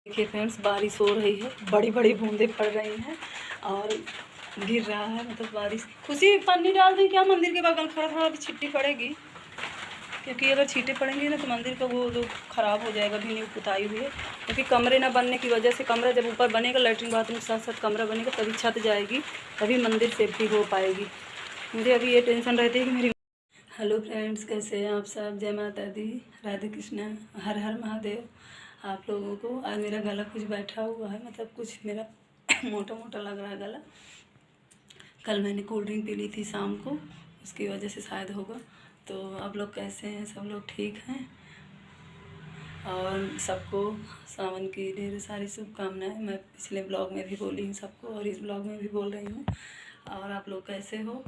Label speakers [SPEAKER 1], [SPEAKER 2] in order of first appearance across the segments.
[SPEAKER 1] देखिए फ्रेंड्स, बारिश हो रही है, बड़ी बड़ी बूंदें पड़ रही हैं और गिर रहा है। मतलब बारिश। खुशी पन्नी डाल दी क्या? मंदिर के बगल खड़ा था, अभी छिट्टी पड़ेगी, क्योंकि अगर छींटे पड़ेंगी ना तो मंदिर का वो जो ख़राब हो जाएगा। भी नहीं पुताई हुई है, क्योंकि कमरे ना बनने की वजह से, कमरा जब ऊपर बनेगा लैट्रिन बाथरूम के साथ साथ कमरा बनेगा तभी छत जाएगी, तभी मंदिर सेफ्टी हो पाएगी। मुझे अभी ये टेंशन रहती है कि मेरी। हेलो फ्रेंड्स, कैसे हैं आप सब? जय माता दी, राधे कृष्णा, हर हर महादेव। आप लोगों को आज मेरा गला कुछ बैठा हुआ है, मतलब कुछ मेरा मोटा मोटा लग रहा है गला। कल मैंने कोल्ड ड्रिंक पी ली थी शाम को, उसकी वजह से शायद होगा। तो आप लोग कैसे हैं? सब लोग ठीक हैं? और सबको सावन की ढेर सारी शुभकामनाएं। मैं पिछले ब्लॉग में भी बोली हूँ सबको, और इस ब्लॉग में भी बोल रही हूँ। और आप लोग कैसे हो?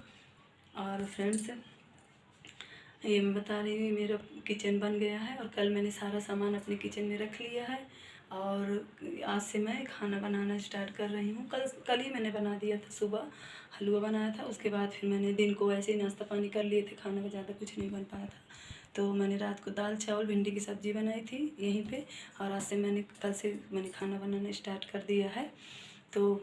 [SPEAKER 1] और फ्रेंड्स, ये मैं बता रही हूँ, मेरा किचन बन गया है और कल मैंने सारा सामान अपने किचन में रख लिया है। और आज से मैं खाना बनाना स्टार्ट कर रही हूँ। कल ही मैंने बना दिया था, सुबह हलवा बनाया था, उसके बाद फिर मैंने दिन को ऐसे ही नाश्ता पानी कर लिए थे। खाना का ज़्यादा कुछ नहीं बन पाया था, तो मैंने रात को दाल चावल भिंडी की सब्ज़ी बनाई थी यहीं पे। और आज से कल से मैंने खाना बनाना स्टार्ट कर दिया है। तो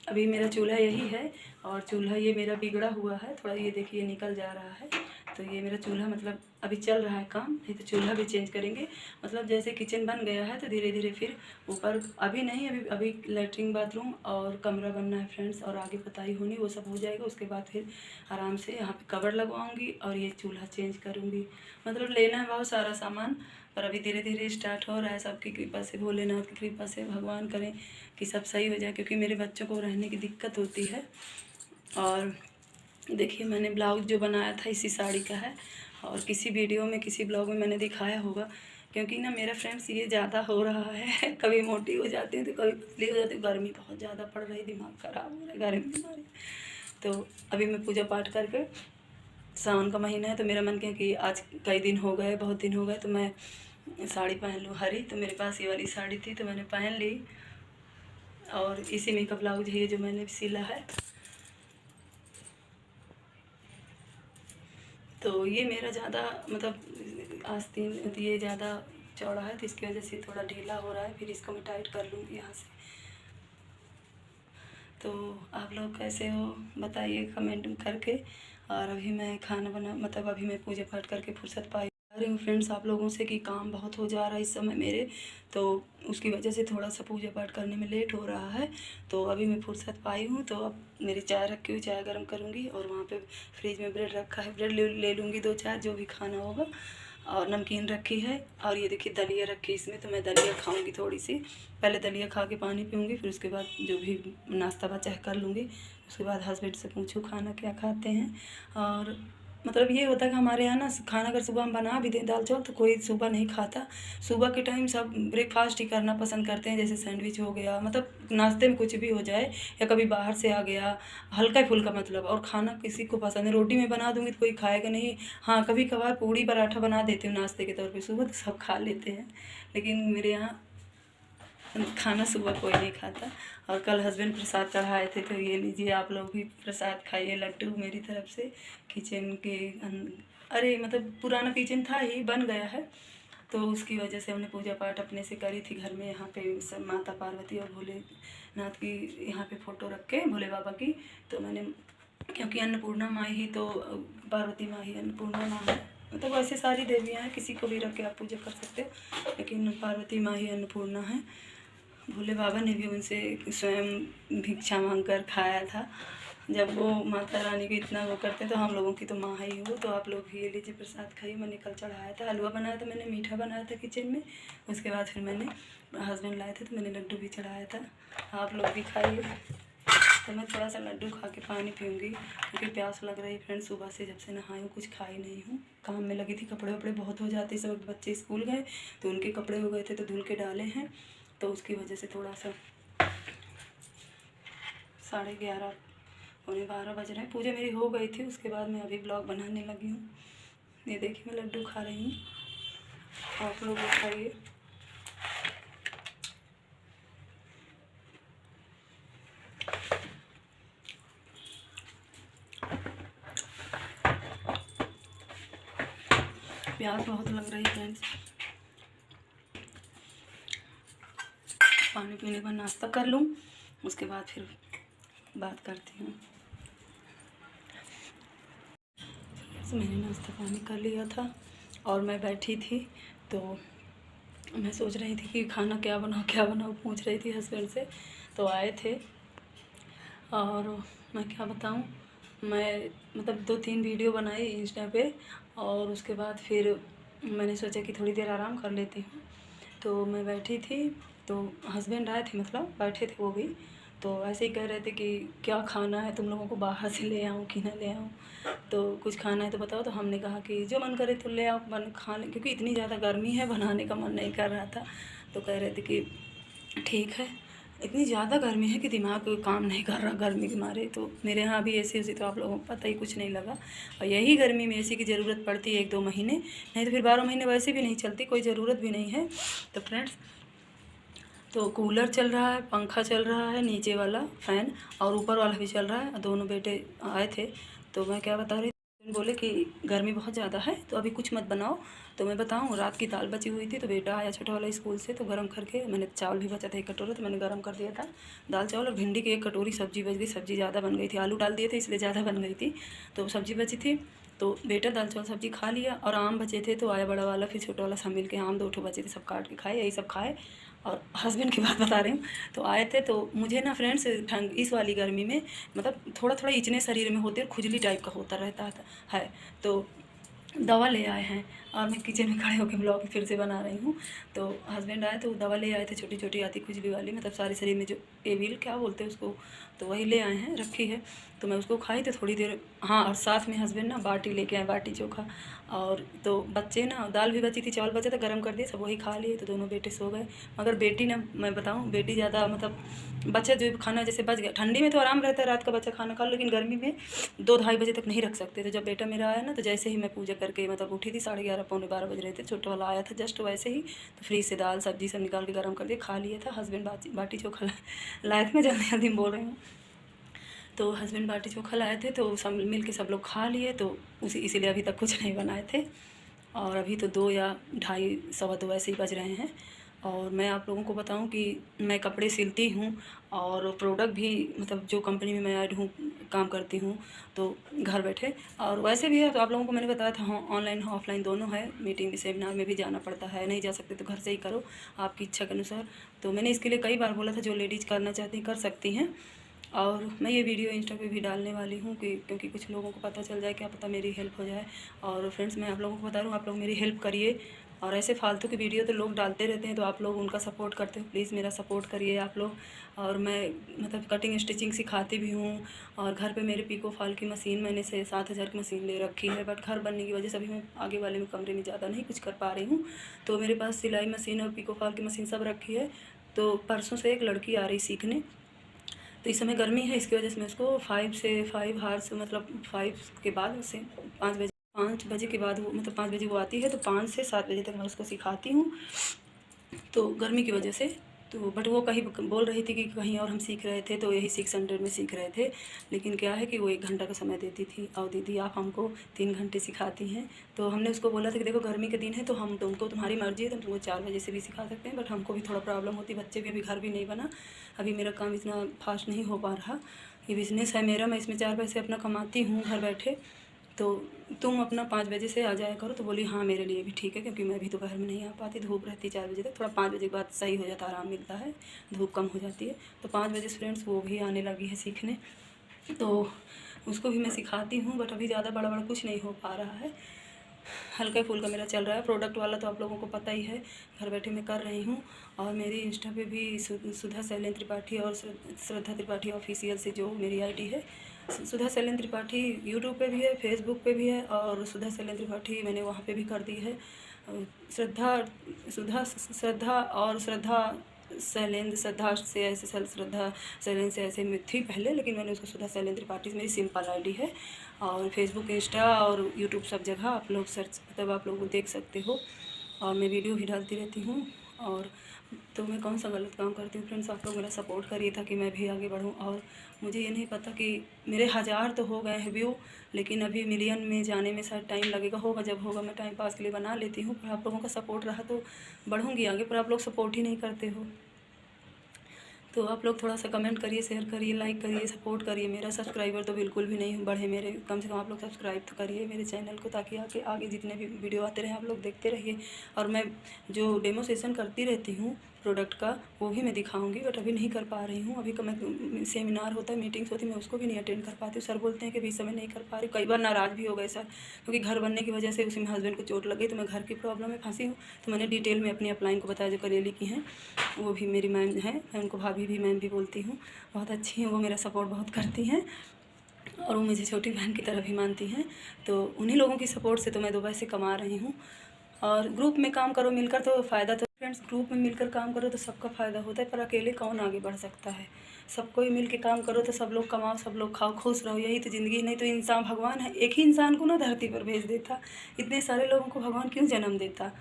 [SPEAKER 1] अभी मेरा चूल्हा यही है, और चूल्हा ये मेरा बिगड़ा हुआ है थोड़ा, ये देखिए निकल जा रहा है। तो ये मेरा चूल्हा मतलब अभी चल रहा है काम, नहीं तो चूल्हा भी चेंज करेंगे। मतलब जैसे किचन बन गया है तो धीरे धीरे फिर ऊपर, अभी नहीं, अभी अभी लैट्रिन बाथरूम और कमरा बनना है फ्रेंड्स, और आगे पुताई होनी, वो सब हो जाएगा। उसके बाद फिर आराम से यहाँ पे कवर लगवाऊँगी और ये चूल्हा चेंज करूँगी। मतलब लेना है बहुत सारा सामान, पर अभी धीरे धीरे स्टार्ट हो रहा है। सबकी कृपा से, भोलेनाथ की कृपा से, भगवान करें कि सब सही हो जाए, क्योंकि मेरे बच्चों को रहने की दिक्कत होती है। और देखिए, मैंने ब्लाउज जो बनाया था इसी साड़ी का है, और किसी वीडियो में किसी ब्लॉग में मैंने दिखाया होगा। क्योंकि ना मेरा फ्रेंड्स ये ज़्यादा हो रहा है कभी मोटी हो जाती हूँ तो कभी पतली हो जाती हूँ। गर्मी बहुत ज़्यादा पड़ रही, दिमाग ख़राब हो रहा है गर्मी बीमारी। तो अभी मैं पूजा पाठ करके, सावन का महीना है तो मेरा मन किया कि आज कई दिन हो गए, बहुत दिन हो गए, तो मैं साड़ी पहन लूँ हरी। तो मेरे पास ये वाली साड़ी थी तो मैंने पहन ली, और इसी में का ब्लाउज है ये जो मैंने सिला है। तो ये मेरा ज़्यादा मतलब आस्तीन, ये ज़्यादा चौड़ा है तो इसकी वजह से थोड़ा ढीला हो रहा है। फिर इसको मैं टाइट कर लूँगी यहाँ से। तो आप लोग कैसे हो बताइए कमेंट करके। और अभी मैं खाना बना, मतलब अभी मैं पूजा पाठ करके फुर्सत पाई रही हूँ फ्रेंड्स आप लोगों से, कि काम बहुत हो जा रहा है इस समय मेरे, तो उसकी वजह से थोड़ा सा पूजा पाठ करने में लेट हो रहा है। तो अभी मैं फुर्सत पाई हूँ, तो अब मेरी चाय रखी हुई, चाय गर्म करूँगी। और वहाँ पे फ्रिज में ब्रेड रखा है, ब्रेड ले लूँगी 2-4 जो भी खाना होगा। और नमकीन रखी है, और ये देखिए दलिया रखी है इसमें, तो मैं दलिया खाऊंगी थोड़ी सी। पहले दलिया खा के पानी पीऊँगी, फिर उसके बाद जो भी नाश्ता बचा है कर लूँगी। उसके बाद हस्बैंड से पूछूँ खाना क्या खाते हैं। और मतलब ये होता है कि हमारे यहाँ ना खाना अगर सुबह हम बना भी दें दाल चावल तो कोई सुबह नहीं खाता। सुबह के टाइम सब ब्रेकफास्ट ही करना पसंद करते हैं, जैसे सैंडविच हो गया, मतलब नाश्ते में कुछ भी हो जाए, या कभी बाहर से आ गया हल्का फुल्का मतलब। और खाना किसी को पसंद है, रोटी में बना दूँगी तो कोई खाएगा नहीं। हाँ, कभी कभार पूड़ी पराठा बना देती हूँ नाश्ते के तौर पे सुबह, तो सब खा लेते हैं। लेकिन मेरे यहाँ खाना सुबह कोई नहीं खाता। और कल हस्बैंड प्रसाद चढ़ाए थे, तो ये लीजिए आप लोग भी प्रसाद खाइए, लड्डू मेरी तरफ से। किचन के अरे मतलब पुराना किचन था ही, बन गया है, तो उसकी वजह से हमने पूजा पाठ अपने से करी थी घर में। यहाँ पे सब माता पार्वती और भोलेनाथ की यहाँ पे फ़ोटो रख के, भोले बाबा की। तो मैंने, क्योंकि अन्नपूर्णा माँ ही तो, पार्वती माँ ही अन्नपूर्णा माँ है। मतलब वैसे सारी देवियाँ हैं, किसी को भी रख के आप पूजा कर सकते हो, लेकिन पार्वती माँ ही अन्नपूर्णा है। भोले बाबा ने भी उनसे स्वयं भिक्षा मांग कर खाया था। जब वो माता रानी को इतना वो करते तो हम लोगों की तो माँ ही हो। तो आप लोग भी ये लीजिए प्रसाद खाइए। मैंने कल चढ़ाया था, हलवा बनाया था मैंने, मीठा बनाया था किचन में। उसके बाद फिर मैंने, हस्बैंड लाए थे तो मैंने लड्डू भी चढ़ाया था। आप लोग भी खाइए। तो मैं थोड़ा सा लड्डू खा के पानी पीऊँगी, क्योंकि प्यास लग रही फ्रेंड। सुबह से जब से नहाई हूँ कुछ खाई नहीं हूँ, काम में लगी थी। कपड़े वपड़े बहुत हो जाते, सब बच्चे स्कूल गए तो उनके कपड़े हो गए थे तो धुल के डाले हैं। तो उसकी वजह से थोड़ा सा 11:30 पौने 12 बज रहे हैं। पूजा मेरी हो गई थी, उसके बाद मैं अभी ब्लॉग बनाने लगी हूँ। ये देखिए मैं लड्डू खा रही हूँ, आप लोग भी खाइए। प्यास बहुत लग रही है फ्रेंड्स। पानी पीने के बाद नाश्ता कर लूँ, उसके बाद फिर बात करती हूँ। मैंने नाश्ता पानी कर लिया था और मैं बैठी थी, तो मैं सोच रही थी कि खाना क्या बनाऊँ पूछ रही थी हस्बैंड से। तो आए थे और मैं क्या बताऊँ, मैं मतलब 2-3 वीडियो बनाई इंस्टा पे और उसके बाद फिर मैंने सोचा कि थोड़ी देर आराम कर लेती हूँ। तो मैं बैठी थी, तो हस्बैंड आए थे, मतलब बैठे थे वो भी, तो ऐसे ही कह रहे थे कि क्या खाना है, तुम लोगों को बाहर से ले आऊँ कि ना ले आऊँ, तो कुछ खाना है तो बताओ। तो हमने कहा कि जो मन करे तो ले आओ, बन खा लें, क्योंकि इतनी ज़्यादा गर्मी है, बनाने का मन नहीं कर रहा था। तो कह रहे थे कि ठीक है, इतनी ज़्यादा गर्मी है कि दिमाग काम नहीं कर रहा गर्मी के मारे। तो मेरे यहाँ भी एसी उसी तो आप लोगों को पता ही, कुछ नहीं लगा। और यही गर्मी में एसी की ज़रूरत पड़ती है 1-2 महीने, नहीं तो फिर 12 महीने वैसे भी नहीं चलती, कोई ज़रूरत भी नहीं है। तो फ्रेंड्स, तो कूलर चल रहा है, पंखा चल रहा है, नीचे वाला फ़ैन और ऊपर वाला भी चल रहा है। दोनों बेटे आए थे, तो मैं क्या बता रही थी, बोले कि गर्मी बहुत ज़्यादा है तो अभी कुछ मत बनाओ। तो मैं बताऊं, रात की दाल बची हुई थी, तो बेटा आया छोटा वाला स्कूल से, तो गर्म करके मैंने, चावल भी बचा था 1 कटोरा, तो मैंने गर्म कर दिया था दाल चावल, और भिंडी की 1 कटोरी सब्ज़ी बच गई। सब्ज़ी ज़्यादा बन गई थी, आलू डाल दिए थे इसलिए ज़्यादा बन गई थी, तो सब्ज़ी बची थी। तो बेटा दाल चावल सब्ज़ी खा लिया, और आम बचे थे तो आया बड़ा वाला फिर छोटा वाला सब मिल के आम 2 ठो बचे थे, सब काट के खाए, यही सब खाए। और हस्बैंड की बात बता रही हूँ, तो आए थे, तो मुझे ना फ्रेंड्स ठंड इस वाली गर्मी में मतलब थोड़ा थोड़ा इचने शरीर में होते और खुजली टाइप का होता रहता है। तो दवा ले आए हैं, और मैं किचन में खड़े होकर ब्लॉग फिर से बना रही हूँ। तो हस्बैंड आए तो दवा ले आए थे, छोटी छोटी आती खुजली वाली, मतलब सारे शरीर में जो एविल क्या बोलते हैं उसको, तो वही ले आए हैं, रखी है। तो मैं उसको खाई तो थोड़ी देर, हाँ, और साथ में हस्बैंड ना बाटी लेके आए, बाटी चोखा। और तो बच्चे ना, दाल भी बची थी, चावल बचा था, गर्म कर दिए, सब वही खा लिए, तो दोनों बेटे सो गए। मगर बेटी ना, मैं बताऊँ, बेटी ज़्यादा मतलब बच्चा जो खाना जैसे बच गया, ठंडी में तो आराम रहता है, रात का बच्चा खाना खा लो, लेकिन गर्मी में 2-2:30 बजे तक नहीं रख सकते। तो जब बेटा मेरा आया ना, तो जैसे ही मैं पूजा करके मतलब उठी थी, 11:30 पौने 12 बज रहे थे, छोटा वाला आया था जस्ट वैसे ही, तो फ्रीज से दाल सब्जी सब निकाल के गर्म कर दिए, खा लिया था। हस्बैंड बाटी चोखा लाए थे, मैं जल्दी जल्दी बोल रही हूँ। तो हस्बैंड बाटी चोखा लाए थे, तो सब मिल के सब लोग खा लिए, तो इसीलिए अभी तक कुछ नहीं बनाए थे। और अभी तो 2 या ढाई 2:15 ऐसे ही बज रहे हैं। और मैं आप लोगों को बताऊं कि मैं कपड़े सिलती हूं, और प्रोडक्ट भी, मतलब जो कंपनी में मैं ऐड हूँ, काम करती हूँ, तो घर बैठे। और वैसे भी है, तो आप लोगों को मैंने बताया था, हाँ, ऑनलाइन ऑफलाइन दोनों है, मीटिंग भी सेमिनार में भी जाना पड़ता है, नहीं जा सकते तो घर से ही करो आपकी इच्छा के अनुसार। तो मैंने इसके लिए कई बार बोला था, जो लेडीज़ करना चाहती कर सकती हैं। और मैं ये वीडियो इंस्टा पे भी डालने वाली हूँ कि क्योंकि कुछ लोगों को पता चल जाए, क्या पता मेरी हेल्प हो जाए। और फ्रेंड्स, मैं आप लोगों को बता रहा हूँ, आप लोग मेरी हेल्प करिए। और ऐसे फालतू की वीडियो तो लोग डालते रहते हैं, तो आप लोग उनका सपोर्ट करते हो, प्लीज़ मेरा सपोर्ट करिए आप लोग। और मैं मतलब कटिंग स्टिचिंग सिखाती भी हूँ, और घर पे मेरे पिको फॉल की मशीन मैंने 7,000 की मशीन ले रखी है, बट घर बनने की वजह से अभी मैं आगे वाले में कमरे में ज़्यादा नहीं कुछ कर पा रही हूँ। तो मेरे पास सिलाई मशीन और पिको फॉल की मशीन सब रखी है। तो परसों से एक लड़की आ रही सीखने, तो इस समय गर्मी है, इसकी वजह से मैं उसको 5 हार्स, मतलब 5 के बाद उससे 5 बजे के बाद वो, मतलब 5 बजे वो आती है, तो 5 से 7 बजे तक मैं उसको सिखाती हूँ। तो गर्मी की वजह से, तो बट वो कहीं बोल रही थी कि कहीं और हम सीख रहे थे, तो यही 600 में सीख रहे थे। लेकिन क्या है कि वो 1 घंटा का समय देती थी, और दीदी आप हमको 3 घंटे सिखाती हैं। तो हमने उसको बोला था कि देखो गर्मी के दिन है, तो हम तुमको, तुम्हारी मर्ज़ी है, तो तुमको 4 बजे से भी सिखा सकते हैं, बट हमको भी थोड़ा प्रॉब्लम होती है, बच्चे भी, अभी घर भी नहीं बना, अभी मेरा काम इतना फास्ट नहीं हो पा रहा। ये बिज़नेस है मेरा, मैं इसमें 4 पैसे अपना कमाती हूँ घर बैठे। तो तुम अपना 5 बजे से आ जाया करो। तो बोली हाँ, मेरे लिए भी ठीक है, क्योंकि मैं भी दोपहर में नहीं आ पाती, धूप रहती है 4 बजे तक, थोड़ा 5 बजे के बाद सही हो जाता है, आराम मिलता है, धूप कम हो जाती है। तो 5 बजे से फ्रेंड्स वो भी आने लगी है सीखने, तो उसको भी मैं सिखाती हूँ, बट अभी ज़्यादा बड़ा कुछ नहीं हो पा रहा है, हल्का फुल्का मेरा चल रहा है। प्रोडक्ट वाला तो आप लोगों को पता ही है, घर बैठे मैं कर रही हूँ। और मेरी इंस्टा पे भी सुधा शैलेंद्र त्रिपाठी और श्रद्धा त्रिपाठी ऑफिशियल से जो मेरी आईडी है, सुधा शैलेंद्र त्रिपाठी यूट्यूब पे भी है, फेसबुक पे भी है, और सुधा शैलेंद्र त्रिपाठी मैंने वहाँ पे भी कर दी है। श्रद्धा और श्रद्धा शैलेंद्र, श्रद्धा से ऐसे श्रद्धा शैलेंद्र से ऐसे में थी पहले, लेकिन मैंने उसको सुधा शैलेंद्र त्रिपाठी से, मेरी सिंपल आईडी है। और फेसबुक, इंस्टा और यूट्यूब सब जगह आप लोग सर्च, मतलब आप लोग देख सकते हो, और मैं वीडियो भी डालती रहती हूँ। और तो मैं कौन सा गलत काम करती हूँ फ्रेंड्स, आप लोग मेरा सपोर्ट करिए ताकि मैं भी आगे बढ़ूँ। और मुझे ये नहीं पता कि मेरे 1000 तो हो गए हैं व्यू, लेकिन अभी मिलियन में जाने में शायद टाइम लगेगा, होगा जब होगा। मैं टाइम पास के लिए बना लेती हूँ, पर आप लोगों का सपोर्ट रहा तो बढ़ूँगी आगे, पर आप लोग सपोर्ट ही नहीं करते हो। तो आप लोग थोड़ा सा कमेंट करिए, शेयर करिए, लाइक करिए, सपोर्ट करिए। मेरा सब्सक्राइबर तो बिल्कुल भी नहीं बढ़े मेरे, कम से कम आप लोग सब्सक्राइब तो करिए मेरे चैनल को, ताकि आगे जितने भी वीडियो आते रहे आप लोग देखते रहिए। और मैं जो डेमो सेशन करती रहती हूँ प्रोडक्ट का, वो भी मैं दिखाऊंगी, बट अभी नहीं कर पा रही हूँ। अभी का मैं सेमिनार होता है, मीटिंग्स होती है, मैं उसको भी नहीं अटेंड कर पाती हूँ। सर बोलते हैं कि इस समय नहीं कर पा रही। कई बार नाराज़ भी हो गए सर, क्योंकि घर बनने की वजह से उसमें हस्बैंड को चोट लग गई, तो मैं घर की प्रॉब्लम में फंसी हूँ। तो मैंने डिटेल में अपनी अपलाइन को बताया, जो करेली की हैं, वो भी मेरी मैम है, मैं उनको भाभी भी मैम भी बोलती हूँ, बहुत अच्छी हैं वो, मेरा सपोर्ट बहुत करती हैं और वो मुझे छोटी बहन की तरह भी मानती हैं। तो उन्हीं लोगों की सपोर्ट से तो मैं 2 पैसे कमा रही हूँ। और ग्रुप में काम करो मिलकर तो फ़ायदा, तो फ्रेंड्स ग्रुप में मिलकर काम करो तो सबका फ़ायदा होता है, पर अकेले कौन आगे बढ़ सकता है। सबको ही मिल के काम करो तो सब लोग कमाओ, सब लोग खाओ, खुश रहो, यही तो ज़िंदगी। नहीं तो इंसान, भगवान है, एक ही इंसान को ना धरती पर भेज देता, इतने सारे लोगों को भगवान क्यों जन्म देता।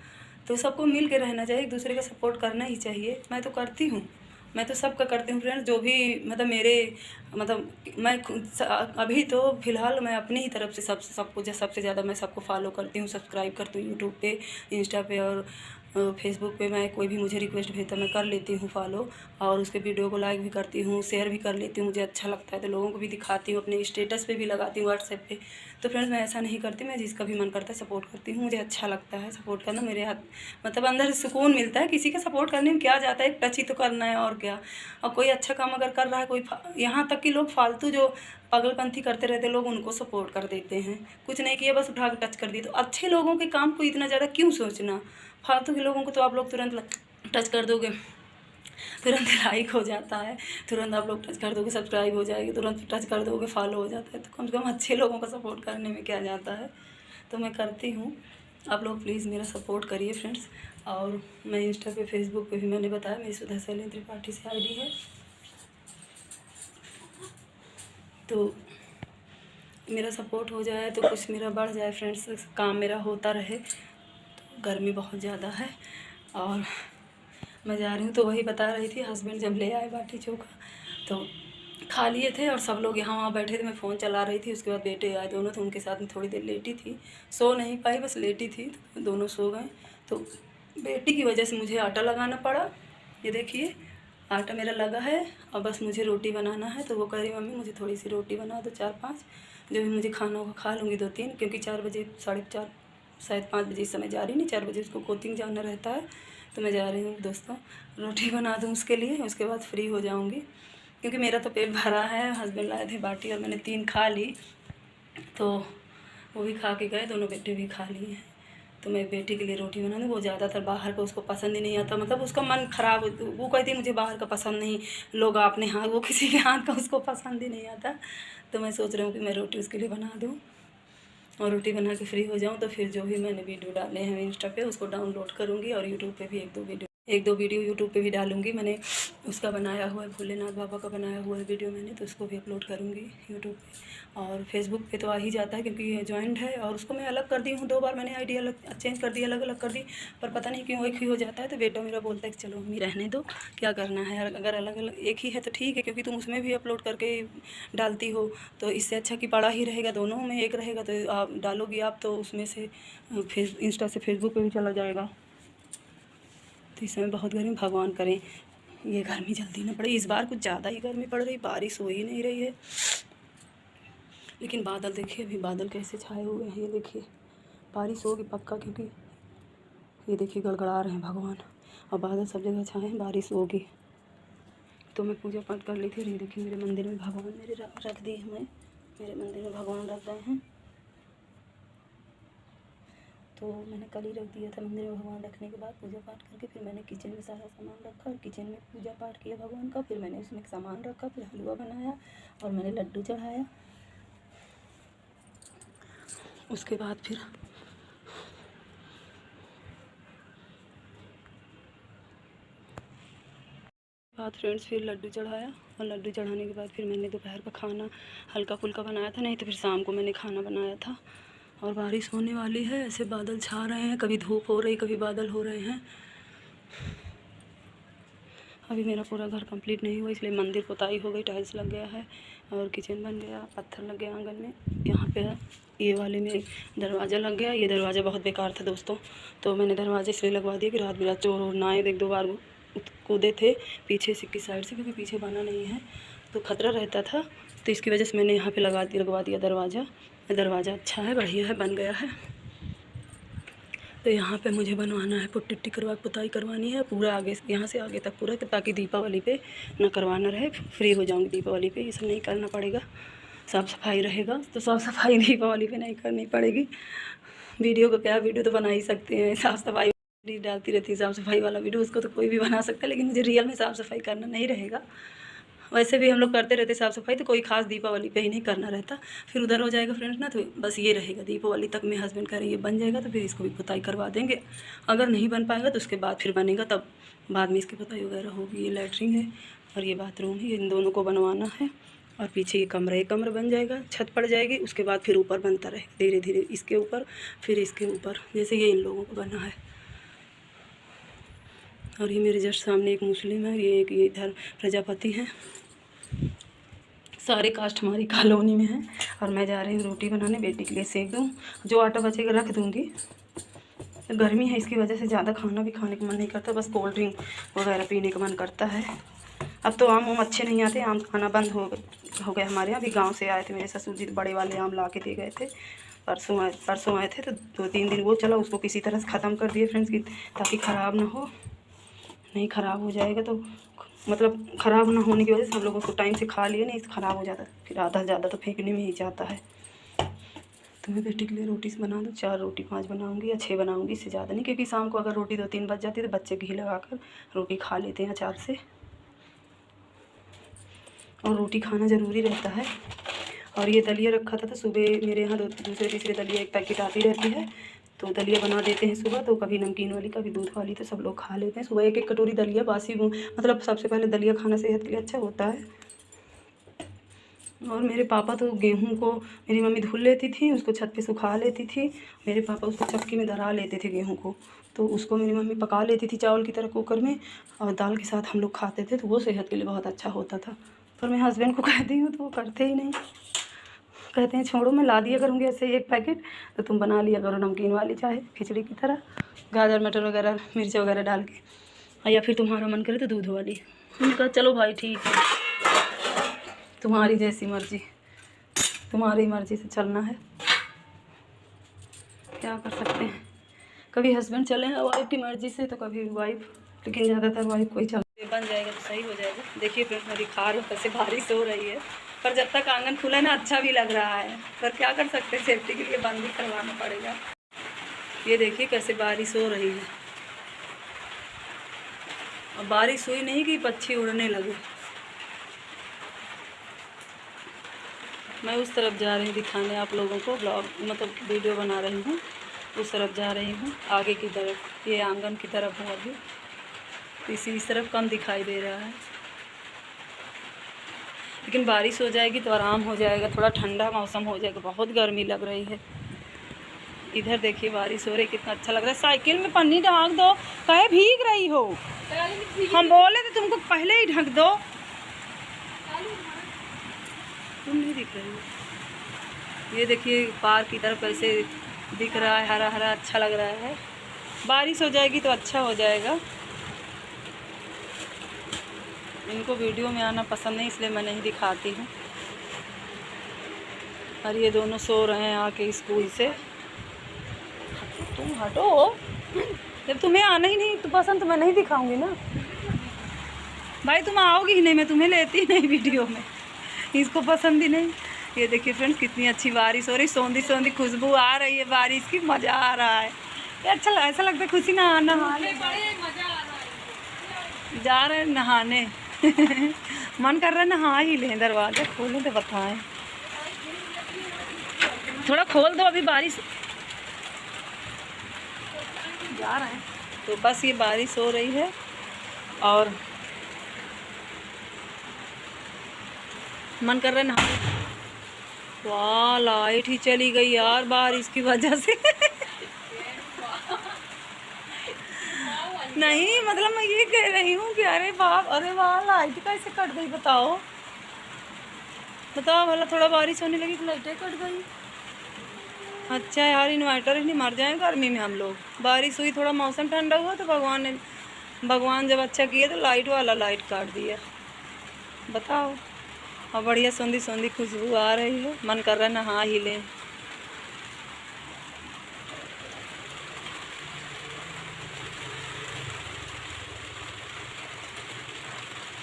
[SPEAKER 1] तो सबको मिल के रहना चाहिए, एक दूसरे का सपोर्ट करना ही चाहिए। मैं तो करती हूँ, मैं तो सबका करती हूँ फ्रेंड्स, जो भी मतलब मेरे मैं अभी तो फ़िलहाल मैं अपनी ही तरफ से सबसे ज़्यादा मैं सबको फॉलो करती हूँ, सब्सक्राइब करती हूँ यूट्यूब पे, इंस्टा पे और फेसबुक पे। मैं कोई भी मुझे रिक्वेस्ट भेजता मैं कर लेती हूँ फॉलो, और उसके वीडियो को लाइक भी करती हूँ, शेयर भी कर लेती हूँ, मुझे अच्छा लगता है तो लोगों को भी दिखाती हूँ, अपने स्टेटस पे भी लगाती हूँ, व्हाट्सएप पे। तो फ्रेंड्स मैं ऐसा नहीं करती, मैं जिसका भी मन करता है सपोर्ट करती हूँ, मुझे अच्छा लगता है सपोर्ट करना। मेरे हाथ मतलब अंदर से सुकून मिलता है, किसी का सपोर्ट करने में क्या जाता है, एक टच ही तो करना है और क्या। और कोई अच्छा काम अगर कर रहा है, कोई यहाँ तक कि लोग फालतू जो पागलपंथी करते रहते लोग, उनको सपोर्ट कर देते हैं, कुछ नहीं किया बस उठा के टच कर दिए। तो अच्छे लोगों के काम को इतना ज़्यादा क्यों सोचना, फालतू के लोगों को तो आप लोग तुरंत टच कर दोगे, तुरंत लाइक हो जाता है, तुरंत आप लोग टच कर दोगे सब्सक्राइब हो जाएगी, तुरंत टच कर दोगे फॉलो हो जाता है। तो कम से कम अच्छे लोगों का सपोर्ट करने में क्या जाता है। तो मैं करती हूँ, आप लोग प्लीज़ मेरा सपोर्ट करिए फ्रेंड्स। और मैं इंस्टा पे फेसबुक पे भी मैंने बताया, मेरी सुधा शैलेंद्र त्रिपाठी से आईडी है। तो मेरा सपोर्ट हो जाए तो कुछ मेरा बढ़ जाए फ्रेंड्स, काम मेरा होता रहे। तो गर्मी बहुत ज़्यादा है और मैं जा रही हूँ। तो वही बता रही थी, हस्बैंड जब ले आए बाटी चोखा तो खा लिए थे और सब लोग यहाँ वहाँ बैठे थे, मैं फ़ोन चला रही थी। उसके बाद बेटे आए दोनों, तो उनके साथ में थोड़ी देर लेटी थी, सो नहीं पाई, बस लेटी थी, तो दोनों सो गए। तो बेटी की वजह से मुझे आटा लगाना पड़ा। ये देखिए आटा मेरा लगा है और बस मुझे रोटी बनाना है। तो वो कह रही मम्मी मुझे थोड़ी सी रोटी बना दो, 4-5, जो भी मुझे खाना होगा खा लूँगी 2-3, क्योंकि 4 बजे 4:30 शायद 5 बजे इस समय जा रही नहीं, 4 बजे उसको कोचिंग जाना रहता है। तो मैं जा रही हूँ दोस्तों, रोटी बना दूँ उसके लिए, उसके बाद फ्री हो जाऊँगी, क्योंकि मेरा तो पेट भरा है। हस्बैंड लाए थे बाटी और मैंने 3 खा ली, तो वो भी खा के गए, दोनों बेटे भी खा लिए हैं। तो मैं बेटी के लिए रोटी बना दूँ। वो ज़्यादातर बाहर का उसको पसंद ही नहीं आता, मतलब उसका मन ख़राब, वो कहती है मुझे बाहर का पसंद नहीं, लोग अपने हाथ, वो किसी के हाथ का उसको पसंद ही नहीं आता। तो मैं सोच रही हूँ कि मैं रोटी उसके लिए बना दूँ और रोटी बना के फ्री हो जाऊँ। तो फिर जो भी मैंने वीडियो डाले हैं इंस्टा पे उसको डाउनलोड करूँगी और यूट्यूब पे भी एक दो वीडियो यूट्यूब पे भी डालूँगी। मैंने उसका बनाया हुआ है, भोलेनाथ बाबा का बनाया हुआ है वीडियो मैंने, तो उसको भी अपलोड करूँगी यूट्यूब पे। और फेसबुक पे तो आ ही जाता है, क्योंकि ये जॉइंट है। और उसको मैं अलग कर दी हूँ, 2 बार मैंने आईडी अलग चेंज कर दी, अलग अलग कर दी, पर पता नहीं क्यों एक ही हो जाता है। तो बेटा मेरा बोलता है कि चलो मम्मी रहने दो, क्या करना है, अगर अलग अलग एक ही है तो ठीक है, क्योंकि तुम उसमें भी अपलोड करके डालती हो, तो इससे अच्छा कि पड़ा ही रहेगा, दोनों में एक रहेगा। तो आप डालोगी आप तो उसमें से इंस्टा से फेसबुक पे भी चला जाएगा। तो इस समय बहुत गर्मी, भगवान करें ये गर्मी जल्दी ना पड़े। इस बार कुछ ज़्यादा ही गर्मी पड़ रही, बारिश हो ही नहीं रही है। लेकिन बादल देखिए, अभी बादल कैसे छाए हुए हैं, ये देखिए बारिश होगी पक्का, क्योंकि ये देखिए गड़गड़ा रहे हैं भगवान, और बादल सब जगह छाए हैं, बारिश होगी। तो मैं पूजा पाठ कर ली थी, और ये देखिए मेरे मंदिर में भगवान मेरे रख दिए हैं, मेरे मंदिर में भगवान रख गए हैं। तो मैंने कल ही रख दिया था मंदिर में भगवान रखने के बाद पूजा पाठ करके, फिर मैंने किचन में सारा सामान रखा और किचन में पूजा पाठ किया भगवान का। फिर मैंने उसमें सामान रखा, फिर हलवा बनाया और मैंने लड्डू चढ़ाया। उसके बाद फ्रेंड्स फिर लड्डू चढ़ाया, और लड्डू चढ़ाने के बाद फिर मैंने दोपहर का खाना हल्का फुल्का बनाया था, नहीं तो फिर शाम को मैंने खाना बनाया था। और बारिश होने वाली है, ऐसे बादल छा रहे हैं, कभी धूप हो रही कभी बादल हो रहे हैं। अभी मेरा पूरा घर कंप्लीट नहीं हुआ, इसलिए मंदिर पुताई हो गई, टाइल्स लग गया है और किचन बन गया, पत्थर लग गया आंगन में। यहाँ पे ये वाले में दरवाज़ा लग गया, ये दरवाज़ा बहुत बेकार था दोस्तों, तो मैंने दरवाजे इसलिए लगवा दिया कि रात बिरात चोर और ना आए। 1-2 बार कूदे थे पीछे से की साइड से, क्योंकि पीछे बना नहीं है तो खतरा रहता था, तो इसकी वजह से मैंने यहाँ पे लगवा दिया दरवाज़ा। दरवाज़ा अच्छा है, बढ़िया है, बन गया है। तो यहाँ पे मुझे बनवाना है, पुट्टी पुताई करवानी है पूरा आगे, यहाँ से आगे तक पूरा, ताकि दीपावली पे ना करवाना रहे, फ्री हो जाऊँगी दीपावली पे, ये सब नहीं करना पड़ेगा, साफ़ सफाई रहेगा। तो साफ़ सफाई दीपावली पे नहीं करनी पड़ेगी। वीडियो को क्या, वीडियो तो बना ही सकते हैं, साफ़ सफाई डालती रहती है साफ़ सफाई वाला वीडियो, उसको तो कोई भी बना सकता है, लेकिन मुझे रियल में साफ़ सफाई करना नहीं रहेगा। वैसे भी हम लोग करते रहते साफ़ सफाई, तो कोई खास दीपावली पे ही नहीं करना रहता, फिर उधर हो जाएगा फ्रेंड्स ना, तो बस ये रहेगा दीपावली तक में हस्बैंड करेंगे, बन जाएगा तो फिर इसको भी पुताई करवा देंगे। अगर नहीं बन पाएगा तो उसके बाद फिर बनेगा, तब बाद में इसकी पुताई वगैरह होगी। ये लैट्रिन है और ये बाथरूम है, इन दोनों को बनवाना है। और पीछे ये कमरा बन जाएगा, छत पड़ जाएगी, उसके बाद फिर ऊपर बनता रहेगा धीरे धीरे, इसके ऊपर फिर इसके ऊपर, जैसे ये इन लोगों को बना है। और ये मेरे जस्ट सामने एक मुस्लिम है, ये इधर प्रजापति हैं, सारे कास्ट हमारी कॉलोनी में हैं। और मैं जा रही हूँ रोटी बनाने, बेटी के लिए सेक दूँ, जो आटा बचेगा रख दूँगी। गर्मी है इसकी वजह से ज़्यादा खाना भी खाने का मन नहीं करता, बस कोल्ड ड्रिंक वगैरह पीने का मन करता है। अब तो आम अच्छे नहीं आते, आम खाना बंद हो गया हमारे यहाँ। अभी गांव से आए थे मेरे ससुर जी, बड़े वाले आम ला के दे गए थे, परसों आए थे, तो 2-3 दिन वो चला, उसको किसी तरह से ख़त्म कर दिए फ्रेंड्स, की ताकि ख़राब ना हो, नहीं ख़राब हो जाएगा तो, मतलब ख़राब ना होने की वजह से हम लोग उसको टाइम से खा लिए, नहीं ख़राब हो जाता फिर आधा से ज़्यादा तो फेंकने में ही जाता है। तो मैं बेटी के लिए रोटी से बना दूँ, 4 रोटी 5 बनाऊँगी या 6 बनाऊँगी, इससे ज़्यादा नहीं, क्योंकि शाम को अगर रोटी 2-3 बच जाती है तो बच्चे घी लगा कर रोटी खा लेते हैं अचार से, और रोटी खाना ज़रूरी रहता है। और ये दलिया रखा था, तो सुबह मेरे यहाँ दूसरे तीसरे दलिया एक पैकेट आती रहती है, तो दलिया बना देते हैं सुबह, तो कभी नमकीन वाली कभी दूध वाली, तो सब लोग खा लेते हैं सुबह 1-1 कटोरी दलिया। बासी मतलब सबसे पहले दलिया खाना सेहत के लिए अच्छा होता है। और मेरे पापा तो गेहूं को मेरी मम्मी धुल लेती थी, उसको छत पे सुखा लेती थी, मेरे पापा उसको चक्की में दरा लेते थे गेहूं को, तो उसको मेरी मम्मी पका लेती थी चावल की तरह कुकर में, और दाल के साथ हम लोग खाते थे, तो वो सेहत के लिए बहुत अच्छा होता था। पर मैं हस्बैंड को कहती हूँ तो वो करते ही नहीं, कहते हैं छोड़ो, मैं ला दिया करूँगी ऐसे 1 पैकेट, तो तुम बना लिया करो नमकीन वाली, चाहे खिचड़ी की तरह गाजर मटर वगैरह मिर्च वगैरह डाल के, या फिर तुम्हारा मन करे तो दूध वाली। मैंने कहा चलो भाई ठीक है, तुम्हारी जैसी मर्ज़ी, तुम्हारी मर्ज़ी से चलना है, क्या कर सकते हैं। कभी हस्बैंड चले हैं वाइफ की मर्ज़ी से, तो कभी वाइफ, लेकिन ज़्यादातर वाइफ कोई चल बन जाएगा तो सही हो जाएगा। देखिए फ्रेंड्स मैं दिखा रही हूँ कैसे बारिश हो रही है, पर जब तक आंगन खुला ना अच्छा भी लग रहा है, पर क्या कर सकते हैं, सेफ्टी के लिए बंद भी करवाना पड़ेगा। ये देखिए कैसे बारिश हो रही है, और बारिश हुई नहीं कि पक्षी उड़ने लगे। मैं उस तरफ जा रही हूँ दिखाने आप लोगों को, ब्लॉग मतलब वीडियो बना रही हूँ, उस तरफ जा रही हूँ आगे की तरफ, ये आंगन की तरफ हूँ अभी, इस तरफ कम दिखाई दे रहा है, लेकिन बारिश हो जाएगी तो आराम हो जाएगा, थोड़ा ठंडा मौसम हो जाएगा, बहुत गर्मी लग रही है। इधर देखिए बारिश हो रही, कितना अच्छा लग रहा है। साइकिल में पन्नी ढक दो, कहे भीग रही हो, हम बोले तो तुमको पहले ही ढक दो, तुम नहीं दिख रही हो। ये देखिए पार्क की तरफ कैसे दिख रहा है, हरा हरा अच्छा लग रहा है। बारिश हो जाएगी तो अच्छा हो जाएगा। इनको वीडियो में आना पसंद नहीं, इसलिए मैं नहीं दिखाती हूँ। और ये दोनों सो रहे हैं आके स्कूल से। तुम हटो, जब तुम्हें आना ही नहीं तो पसंद, तो मैं नहीं दिखाऊंगी ना भाई, तुम आओगी ही नहीं, मैं तुम्हें लेती ही नहीं वीडियो में, इसको पसंद ही नहीं। ये देखिए फ्रेंड्स कितनी अच्छी बारिश हो रही, सौंधी सौंधी खुशबू आ रही है बारिश की, मज़ा आ रहा है। अच्छा ऐसा लगता है खुशी ना नहा जा रहे हैं नहाने मन कर रहा है नहा ही लें, दरवाज़ा खोलें तो बताएं, थोड़ा खोल दो, अभी बारिश जा रहे हैं। तो बस ये बारिश हो रही है, और मन कर रहा है नहा। वाह लाइट ही चली गई यार बारिश की वजह से नहीं मतलब मैं ये कह रही हूँ कि अरे बाप, अरे वाह लाइट कैसे कट गई, बताओ बताओ भला, थोड़ा बारिश होने लगी तो लाइटें कट गई। अच्छा यार इन्वर्टर ही नहीं, मर जाए गर्मी में हम लोग। बारिश हुई, थोड़ा मौसम ठंडा हुआ तो भगवान ने भगवान जब अच्छा किया तो लाइट वाला लाइट काट दिया, बताओ। और बढ़िया सौंधी सौंधी खुशबू आ रही है, मन कर रहा है नहा ही ले।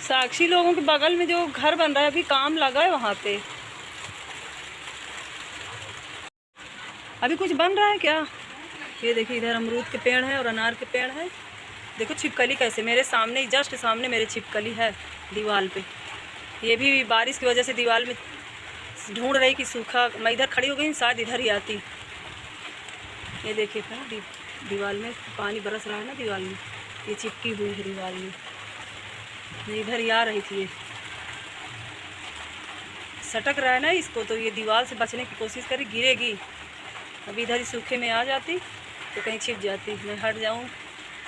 [SPEAKER 1] साक्षी लोगों के बगल में जो घर बन रहा है अभी काम लगा है वहाँ पे, अभी कुछ बन रहा है क्या? ये देखिए इधर अमरूद के पेड़ है और अनार के पेड़ है। देखो छिपकली कैसे मेरे सामने, जस्ट सामने मेरे छिपकली है दीवार पे। ये भी बारिश की वजह से दीवार में ढूंढ रही कि सूखा, मैं इधर खड़ी हो गई शायद इधर ही आती। ये देखिए फिर दीवार में पानी बरस रहा है ना, दीवार में ये चिपकी हुई है दीवार में, ये इधर ही आ रही थी। ये सटक रहा है ना इसको, तो ये दीवार से बचने की कोशिश करी, गिरेगी। अभी इधर ही सूखे में आ जाती तो कहीं छिप जाती, मैं हट जाऊँ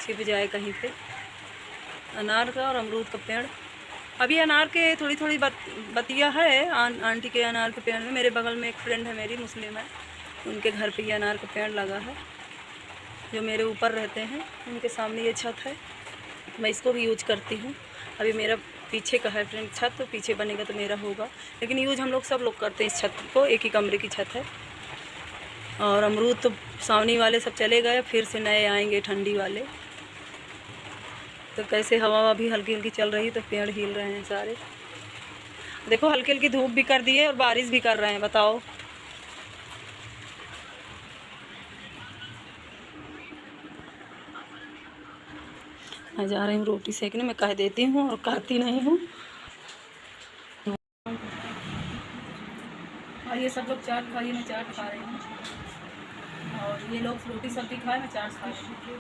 [SPEAKER 1] छिप जाए कहीं पे। अनार का और अमरूद का पेड़, अभी अनार के थोड़ी थोड़ी बतिया है आंटी के अनार के पेड़ में। मेरे बगल में एक फ्रेंड है मेरी, मुस्लिम है, उनके घर पे ये अनार का पेड़ लगा है। जो मेरे ऊपर रहते हैं उनके सामने ये छत है, मैं इसको भी यूज करती हूँ। अभी मेरा पीछे का है फ्रेंड छत, तो पीछे बनेगा तो मेरा होगा, लेकिन यूज हम लोग सब लोग करते हैं इस छत को, एक ही कमरे की छत है। और अमरूद तो सावनी वाले सब चले गए, फिर से नए आएंगे ठंडी वाले। तो कैसे हवा भी हल्की हल्की चल रही है तो पेड़ हिल रहे हैं सारे। देखो हल्की हल्की धूप भी कर दी है और बारिश भी कर रहे हैं, बताओ। मैं जा रही हूँ रोटी सेकने, मैं कह देती हूँ और करती नहीं हूँ। और ये सब लोग चाट खाइए, मैं चाट खा रही हूँ, और ये लोग रोटी सब्जी खाए, मैं चाट खा रही हूँ।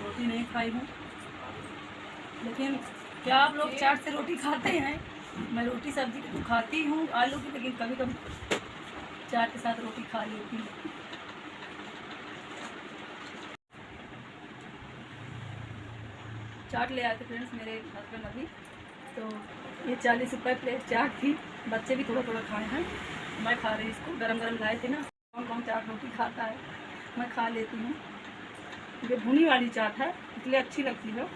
[SPEAKER 1] रोटी नहीं खाई हूँ, लेकिन क्या आप लोग चाट से रोटी खाते हैं? मैं रोटी सब्जी तो खाती हूँ आलू की, लेकिन कभी कभी चाट के साथ रोटी खा लेती हूँ। चाट ले आए थे फ्रेंड्स मेरे हस्बैंड अभी, तो ये 40 रुपये प्लेट चाट थी। बच्चे भी थोड़ा थोड़ा खाए हैं, मैं खा रही इसको, गरम गरम लाए थे ना। कौन कौन चाट रोटी खाता है, मैं खा लेती हूँ। ये भुनी वाली चाट है इसलिए अच्छी लगती है।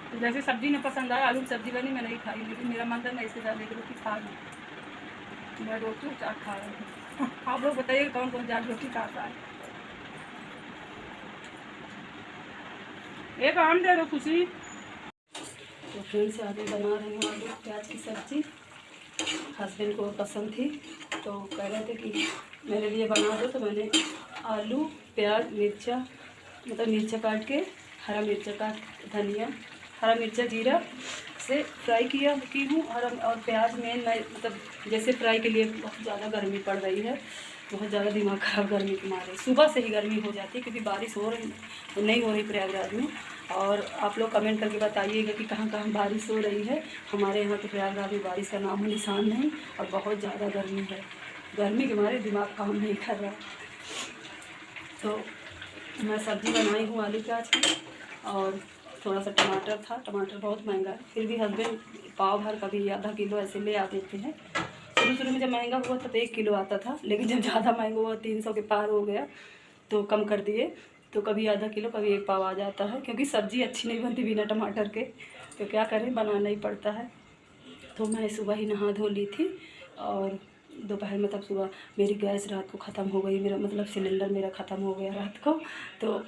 [SPEAKER 1] तो जैसे सब्जी में पसंद आया, आलू की सब्जी बनी मैं नहीं खाई, लेकिन मेरा मन था मैं इसके साथ एक रोटी खा लूँ। मैं रोटी और चाट खा रही हूँ। आप लोग बताइए कौन कौन चाट रोटी खाता है। एक आम दे दो खुशी। तो फ्रेंड्स आज मैं बना रही हूँ आलू प्याज की सब्ज़ी। हस्बैंड को पसंद थी तो कह रहे थे कि मेरे लिए बना दो, तो मैंने आलू प्याज मिर्चा, मतलब मिर्चा काट के, हरा मिर्चा काट, धनिया, हरा मिर्चा जीरा से फ्राई की हूँ। और प्याज में मैं मतलब जैसे फ्राई के लिए बहुत ज़्यादा गर्मी पड़ रही है, बहुत ज़्यादा दिमाग ख़राब गर्मी के मारे, सुबह से ही गर्मी हो जाती है क्योंकि बारिश हो रही नहीं हो रही प्रयागराज में। और आप लोग कमेंट करके बताइएगा कि कहाँ कहाँ बारिश हो रही है। हमारे यहाँ तो प्रयागराज में बारिश का नाम निशान नहीं, और बहुत ज़्यादा गर्मी है, गर्मी के मारे दिमाग काम नहीं कर रहा। तो मैं सब्ज़ी बनाई हूँ आलू प्याज की, और थोड़ा सा टमाटर था, टमाटर बहुत महंगा है, फिर भी हस्बैंड पाव भर कभी आधा किलो ऐसे ले आ देते हैं। शुरू में जब महंगा हुआ था तो 1 किलो आता था, लेकिन जब ज़्यादा महंगा हुआ 300 के पार हो गया तो कम कर दिए, तो कभी आधा किलो कभी 1 पाव आ जाता है, क्योंकि सब्ज़ी अच्छी नहीं बनती बिना टमाटर के, तो क्या करें, बनाना ही पड़ता है। तो मैं सुबह ही नहा धो ली थी, और दोपहर में तब सुबह मेरी गैस रात को ख़त्म हो गई, मेरा मतलब सिलेंडर मेरा ख़त्म हो गया रात को। तो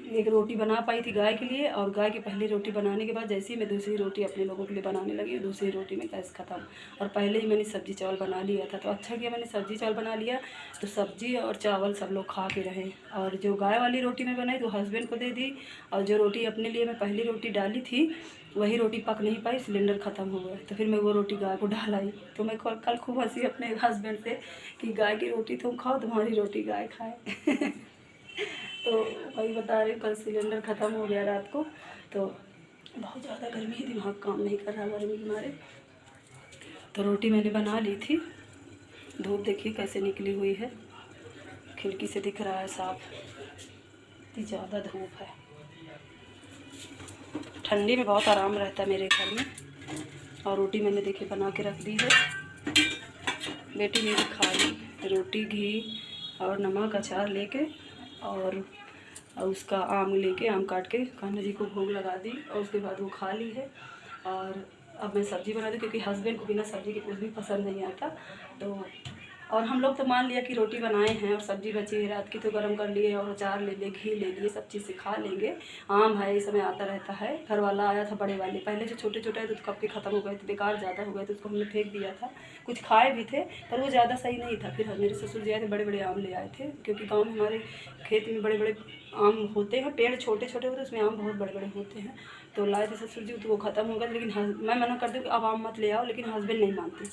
[SPEAKER 1] एक रोटी बना पाई थी गाय के लिए, और गाय की पहली रोटी बनाने के बाद जैसे ही मैं दूसरी रोटी अपने लोगों के लिए बनाने लगी, दूसरी रोटी में गैस ख़त्म, और पहले ही मैंने सब्ज़ी चावल बना लिया था। तो अच्छा किया मैंने सब्ज़ी चावल बना लिया, तो सब्ज़ी और चावल सब लोग खा के रहे। और जो गाय वाली रोटी मैं बनाई तो हस्बैंड को दे दी, और जो रोटी अपने लिए मैं पहली रोटी डाली थी वही रोटी पक नहीं पाई, सिलेंडर ख़त्म हो गया, तो फिर मैं वो रोटी गाय को डाल आई। तो मैं कल खूब हंसी अपने हस्बैंड से कि गाय की रोटी तुम खाओ, तुम्हारी रोटी गाय खाए। तो वही बता रही, कल सिलेंडर ख़त्म हो गया रात को, तो बहुत ज़्यादा गर्मी है, दिमाग काम नहीं कर रहा गर्मी के मारे। तो रोटी मैंने बना ली थी, धूप देखिए कैसे निकली हुई है, खिड़की से दिख रहा है साफ, इतनी ज़्यादा धूप है। ठंडी में बहुत आराम रहता है मेरे घर में। और रोटी मैंने देखिए बना के रख दी है, बेटी मेरी खा ली रोटी, घी और नमक अचार लेके, और और उसका आम लेके आम काट के कान्हा जी को भोग लगा दी और उसके बाद वो खा ली है। और अब मैं सब्ज़ी बना दी क्योंकि हस्बैंड को बिना सब्ज़ी के कुछ भी पसंद नहीं आता। तो और हम लोग तो मान लिया कि रोटी बनाए हैं और सब्ज़ी बची है रात की तो गर्म कर लिए और अचार ले लिए, घी ले लिए, सब चीज़ से खा लेंगे। आम है, इस समय आता रहता है। घर वाला आया था बड़े वाले, पहले जो छोटे छोटे आए थे तो कब के ख़त्म हो गए थे, बेकार ज़्यादा हो गए थे, उसको हमने फेंक दिया था। कुछ खाए भी थे पर वो ज़्यादा सही नहीं था। फिर मेरे ससुर जी आए थे, बड़े बड़े आम ले आए थे क्योंकि गाँव में हमारे खेत में बड़े बड़े आम होते हैं, पेड़ छोटे छोटे होते हैं, उसमें आम बहुत बड़े बड़े होते हैं। तो लाए थे ससुर जी तो वो ख़त्म हो गया। लेकिन मैं मना करती हूँ कि अब आम मत ले आओ, लेकिन हस्बैंड नहीं मानते,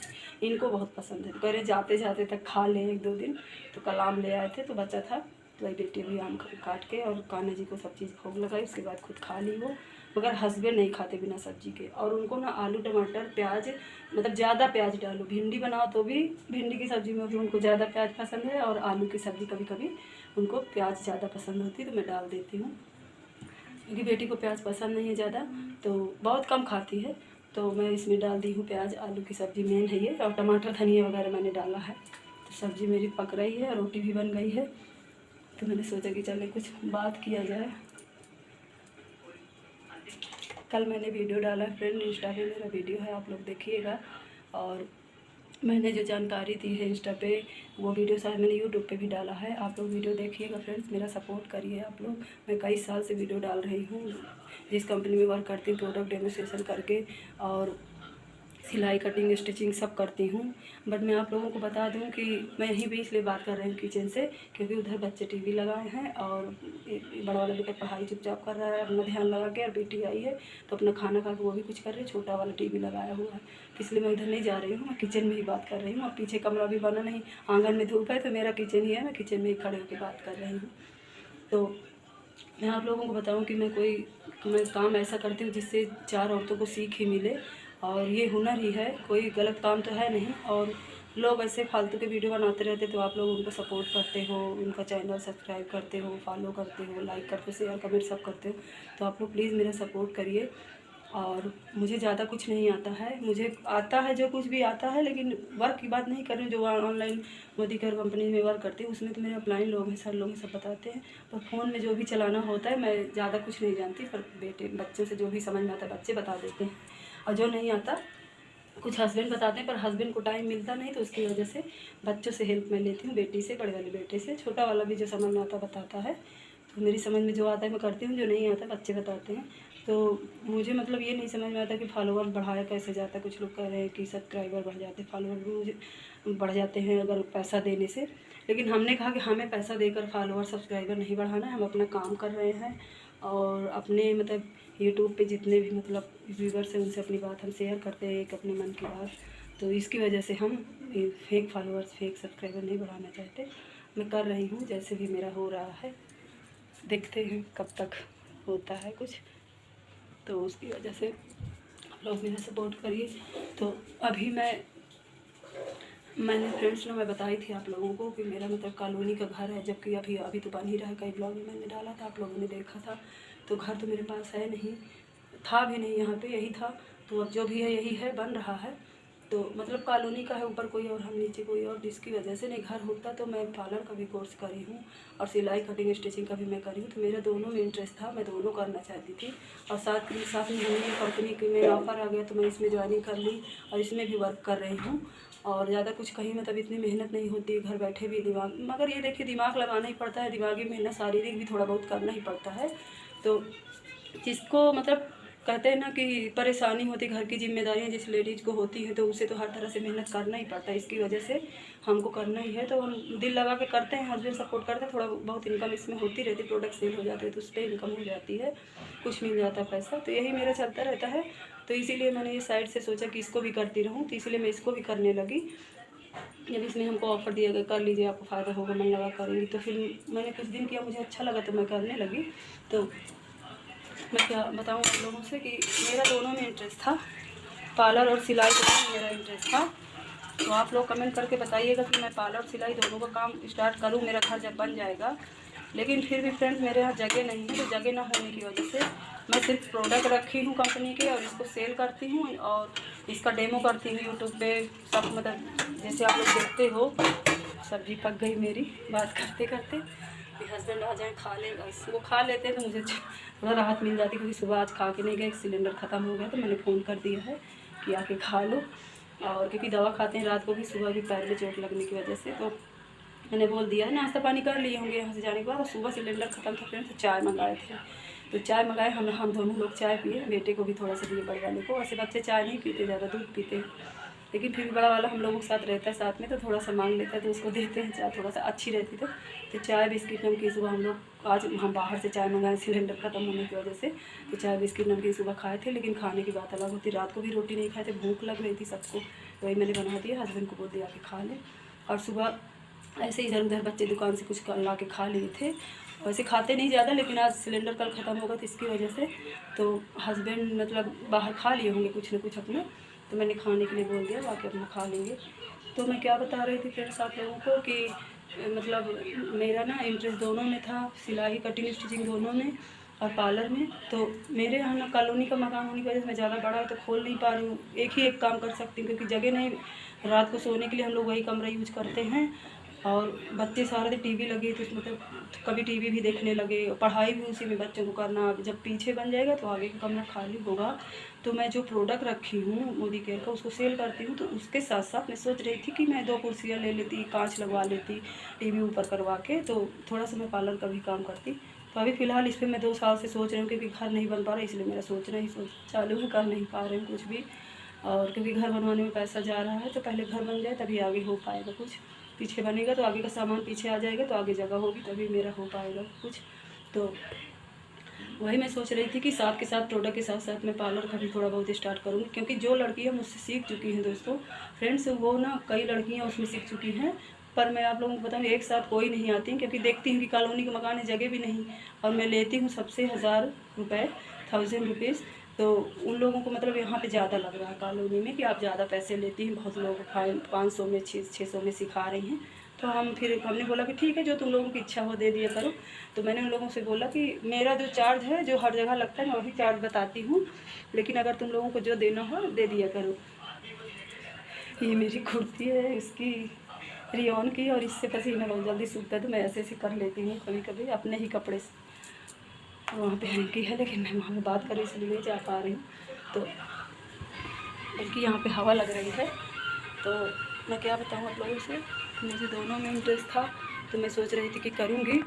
[SPEAKER 1] इनको बहुत पसंद है। कह रहे जाते जाते तक खा लें 1-2 दिन। तो कल आम ले आए थे तो बचा था, तो वही बेटी भी आम काट के और कान्हा जी को सब चीज़ भोग लगाई, उसके बाद खुद खा ली वो। मगर हस्बैंड नहीं खाते बिना सब्जी के। और उनको ना आलू टमाटर प्याज मतलब ज़्यादा प्याज डालो, भिंडी बनाओ तो भी भिंडी की सब्ज़ी में भी उनको ज़्यादा प्याज पसंद है, और आलू की सब्ज़ी कभी कभी उनको प्याज ज़्यादा पसंद होती है तो मैं डाल देती हूँ। क्योंकि बेटी को प्याज पसंद नहीं है ज़्यादा, तो बहुत कम खाती है, तो मैं इसमें डाल दी हूँ प्याज। आलू की सब्ज़ी मेन है ये, और टमाटर धनिया वगैरह मैंने डाला है। तो सब्ज़ी मेरी पक रही है, रोटी भी बन गई है। तो मैंने सोचा कि चले कुछ बात किया जाए। कल मैंने वीडियो डाला फ्रेंड, इंस्टा पे मेरा वीडियो है, आप लोग देखिएगा। और मैंने जो जानकारी दी है इंस्टा पे, वो वीडियो शायद मैंने यूट्यूब पे भी डाला है, आप लोग वीडियो देखिएगा फ्रेंड्स, मेरा सपोर्ट करिए आप लोग। मैं कई साल से वीडियो डाल रही हूँ, जिस कंपनी में वर्क करती हूँ प्रोडक्ट डेमोस्ट्रेशन करके, और सिलाई कटिंग स्टिचिंग सब करती हूँ। बट मैं आप लोगों को बता दूँ कि मैं यहीं भी इसलिए बात कर रही हूँ किचन से, क्योंकि उधर बच्चे टीवी लगाए हैं और बड़ा वाला बेटा पढ़ाई चुपचाप कर रहा है अपना ध्यान लगा के, और बेटी आई है तो अपना खाना खा के वो भी कुछ कर रही है, छोटा वाला टीवी लगाया हुआ है। इसलिए मैं उधर नहीं जा रही हूँ, मैं किचन में ही बात कर रही हूँ। और पीछे कमरा भी बना नहीं, आंगन में धूप है तो मेरा किचन ही है, मैं किचन में ही खड़े होकर बात कर रही हूँ। तो मैं आप लोगों को बताऊँ कि मैं काम ऐसा करती हूँ जिससे 4 औरतों को सीख ही मिले, और ये हुनर ही है, कोई गलत काम तो है नहीं। और लोग ऐसे फालतू के वीडियो बनाते रहते तो आप लोग उनको सपोर्ट करते हो, उनका चैनल सब्सक्राइब करते हो, फॉलो करते हो, लाइक करते हो, शेयर कमेंट सब करते हो। तो आप लोग प्लीज़ मेरा सपोर्ट करिए। और मुझे ज़्यादा कुछ नहीं आता है, मुझे आता है जो कुछ भी आता है, लेकिन वर्क की बात नहीं कर रही हूँ। जो ऑनलाइन मोदी केयर कंपनी में वर्क करती हूँ उसमें तो मेरे अपलाइन लोग हैं, सर लोग हैं, सब बताते हैं। पर फ़ोन में जो भी चलाना होता है मैं ज़्यादा कुछ नहीं जानती, पर बच्चों से जो भी समझ में आता है बच्चे बता देते हैं, और जो नहीं आता कुछ हस्बैंड बताते हैं, पर हस्बैंड को टाइम मिलता नहीं, तो उसकी वजह से बच्चों से हेल्प मैं लेती हूँ, बेटी से, बड़े वाले बेटे से। छोटा वाला भी जो समझ में आता बताता है, तो मेरी समझ में जो आता है मैं करती हूँ, जो नहीं आता बच्चे बताते हैं। तो मुझे मतलब ये नहीं समझ में आता कि फॉलोवर बढ़ाया कैसे जाता है। कुछ लोग कह रहे हैं कि सब्सक्राइबर बढ़ जाते हैं, फॉलोवर भी मुझे बढ़ जाते हैं अगर पैसा देने से। लेकिन हमने कहा कि हमें पैसा देकर फॉलोवर सब्सक्राइबर नहीं बढ़ाना है, हम अपना काम कर रहे हैं, और अपने मतलब यूट्यूब पे जितने भी मतलब व्यूवर्स हैं उनसे अपनी बात हम शेयर करते हैं, एक अपने मन की बात। तो इसकी वजह से हम फेक फॉलोअर्स फेक सब्सक्राइबर नहीं बढ़ाना चाहते। मैं कर रही हूँ जैसे भी मेरा हो रहा है, देखते हैं कब तक होता है कुछ, तो उसकी वजह से आप लोग मेरा सपोर्ट करिए। तो अभी मैंने फ्रेंड्स ना मैं बताई थी आप लोगों को कि मेरा मतलब कॉलोनी का घर है, जबकि अभी तो बन ही रहा है। कई ब्लॉग में मैंने डाला था, आप लोगों ने देखा था। तो घर तो मेरे पास है नहीं, था भी नहीं, यहाँ पे यही था। तो अब जो भी है यही है, बन रहा है। तो मतलब कॉलोनी का है, ऊपर कोई और हम नीचे कोई और, जिसकी वजह से नहीं घर होता। तो मैं पार्लर का भी कोर्स करी हूँ और सिलाई कटिंग स्टिचिंग का भी मैं करी हूँ। तो मेरा दोनों में इंटरेस्ट था, मैं दोनों करना चाहती थी। और साथ में हमें कंपनी के में ऑफ़र आ गया तो मैं इसमें ज्वाइनिंग कर ली और इसमें भी वर्क कर रही हूँ। और ज़्यादा कुछ कहीं मतलब इतनी मेहनत नहीं होती, घर बैठे भी दिमाग, मगर ये देखिए दिमाग लगाना ही पड़ता है, दिमागी मेहनत, शारीरिक भी थोड़ा बहुत करना ही पड़ता है। तो जिसको मतलब कहते हैं ना कि परेशानी होती, घर की जिम्मेदारियां जिस लेडीज़ को होती हैं, तो उसे तो हर तरह से मेहनत करना ही पड़ता है। इसकी वजह से हमको करना ही है, तो हम दिल लगा के करते हैं, हस्बैंड सपोर्ट करते हैं, थोड़ा बहुत इनकम इसमें होती रहती है, प्रोडक्ट सेल हो जाते हैं तो उस पर इनकम हो जाती है, कुछ मिल जाता है पैसा। तो यही मेरा चलता रहता है। तो इसीलिए मैंने ये साइड से सोचा कि इसको भी करती रहूँ, तो इसलिए मैं इसको भी करने लगी। जब इसमें हमको ऑफ़र दिया गया कर लीजिए, आपको फ़ायदा होगा, मन लगा करेंगी, तो फिर मैंने कुछ दिन किया, मुझे अच्छा लगा तो मैं करने लगी। तो मैं क्या बताऊँ आप लोगों से कि मेरा दोनों में इंटरेस्ट था, पार्लर और सिलाई का भी मेरा इंटरेस्ट था। तो आप लोग कमेंट करके बताइएगा कि मैं पार्लर सिलाई दोनों का काम स्टार्ट करूँ, मेरा घर जब बन जाएगा। लेकिन फिर भी फ्रेंड्स मेरे यहाँ जगह नहीं है, तो जगह ना होने की वजह से मैं सिर्फ प्रोडक्ट रखी हूँ कंपनी के, और इसको सेल करती हूँ और इसका डेमो करती हूँ यूट्यूब पे सब। मतलब जैसे आप लोग देखते हो, सब्जी पक गई मेरी बात करते करते। कि हस्बैंड आ जाएँ खा लें, बस वो खा लेते हैं तो मुझे थोड़ा राहत मिल जाती है, क्योंकि सुबह आज खा के नहीं गए, सिलेंडर ख़त्म हो गया तो मैंने फ़ोन कर दिया है कि आके खा लो। और क्योंकि दवा खाते हैं रात को भी, सुबह भी पैर में चोट लगने की वजह से, तो मैंने बोल दिया है। नाश्ता पानी कर लिए होंगे यहाँ से जाने के बाद, और सुबह सिलेंडर ख़त्म था फ्रेंड्स, तो चाय मंगाए थे। तो चाय मंगाए, हम दोनों लोग चाय पिए, बेटे को भी थोड़ा सा दिए बड़े वाले को। वैसे बच्चे चाय नहीं पीते, ज़्यादा दूध पीते हैं, लेकिन फिर भी बड़ा वाला हम लोगों के साथ रहता है साथ में, तो थोड़ा सा मांग लेता है तो उसको देते हैं चाय, थोड़ा सा अच्छी रहती तो चाय बिस्किट नमकीन सुबह हम लोग, आज हम बाहर से चाय मंगाए सिलेंडर ख़त्म होने की वजह से, तो चाय बिस्किट नमकीन सुबह खाए थे। लेकिन खाने की बात अलग होती, रात को भी रोटी नहीं खाए थे, भूख लग रही थी सबको, वही मैंने बना दिया, हस्बैंड को बोल दिया कि खा लें। और सुबह ऐसे इधर उधर बच्चे दुकान से कुछ ला के खा लिए थे, वैसे खाते नहीं ज़्यादा, लेकिन आज सिलेंडर कल ख़त्म होगा तो इसकी वजह से तो हस्बैंड मतलब बाहर खा लिए होंगे कुछ ना कुछ अपना, तो मैंने खाने के लिए बोल दिया, बाकी अपना खा लेंगे। तो मैं क्या बता रही थी फ्रेंड्स आप लोगों को कि मतलब मेरा ना इंटरेस्ट दोनों में था, सिलाई कटिंग स्टिचिंग दोनों में और पार्लर में। तो मेरे यहाँ ना कॉलोनी का मकान होने की वजह से मैं ज़्यादा बड़ा है तो खोल नहीं पा रही हूँ, एक ही एक काम कर सकती हूँ, क्योंकि जगह नहीं, रात को सोने के लिए हम लोग वही कमरा यूज करते हैं। और बच्चे सारे दिन टीवी लगे, तो मतलब कभी टीवी भी देखने लगे, पढ़ाई भी उसी में बच्चों को करना। अब जब पीछे बन जाएगा तो आगे का कमरा खाली होगा, तो मैं जो प्रोडक्ट रखी हूँ मोदी केयर का उसको सेल करती हूँ। तो उसके साथ साथ मैं सोच रही थी कि मैं 2 कुर्सियाँ ले लेती, कांच लगवा लेती टीवी ऊपर करवा के, तो थोड़ा सा मैं पार्लर का भी काम करती। तो अभी फ़िलहाल इस पर मैं 2 साल से सोच रही हूँ, क्योंकि घर नहीं बन पा रहा, इसलिए मेरा सोचना ही चालू है, कर नहीं पा रहे हैं कुछ भी। और क्योंकि घर बनवाने में पैसा जा रहा है, तो पहले घर बन जाए तभी आगे हो पाएगा कुछ, पीछे बनेगा तो आगे का सामान पीछे आ जाएगा, तो आगे जगह होगी तभी मेरा हो पाएगा कुछ। तो वही मैं सोच रही थी कि साथ के साथ प्रोडक्ट के साथ साथ मैं पार्लर का भी थोड़ा बहुत स्टार्ट करूँगी, क्योंकि जो लड़कियाँ मुझसे सीख चुकी हैं दोस्तों फ्रेंड्स, वो ना कई लड़कियाँ उसमें सीख चुकी हैं, पर मैं आप लोगों को बताऊँ एक साथ कोई नहीं आती, क्योंकि देखती हूँ कि कॉलोनी का मकान है, जगह भी नहीं, और मैं लेती हूँ सबसे 1000 रुपये, 1000 रुपीज़। तो उन लोगों को मतलब यहाँ पे ज़्यादा लग रहा है कॉलोनी में कि आप ज़्यादा पैसे लेती हैं, बहुत लोगों को 500 में 600 में सिखा रही हैं। तो हमने बोला कि ठीक है, जो तुम लोगों की इच्छा हो दे दिया करो। तो मैंने उन लोगों से बोला कि मेरा जो चार्ज है, जो हर जगह लगता है, मैं वही चार्ज बताती हूँ, लेकिन अगर तुम लोगों को जो देना हो दे दिया करो। ये मेरी कुर्ती है, इसकी रियोन की, और इससे पसीना बहुत जल्दी सूखता है, तो मैं ऐसे ऐसे कर लेती हूँ कभी कभी अपने ही कपड़े से। वहाँ पहन की है, लेकिन मैं वहाँ पर बात करूँ इसलिए नहीं जा पा रही हूँ, तो बल्कि यहाँ पे हवा लग रही है। तो मैं क्या बताऊँ आप लोगों से, मुझे दोनों में इंटरेस्ट था, तो मैं सोच रही थी कि करूँगी।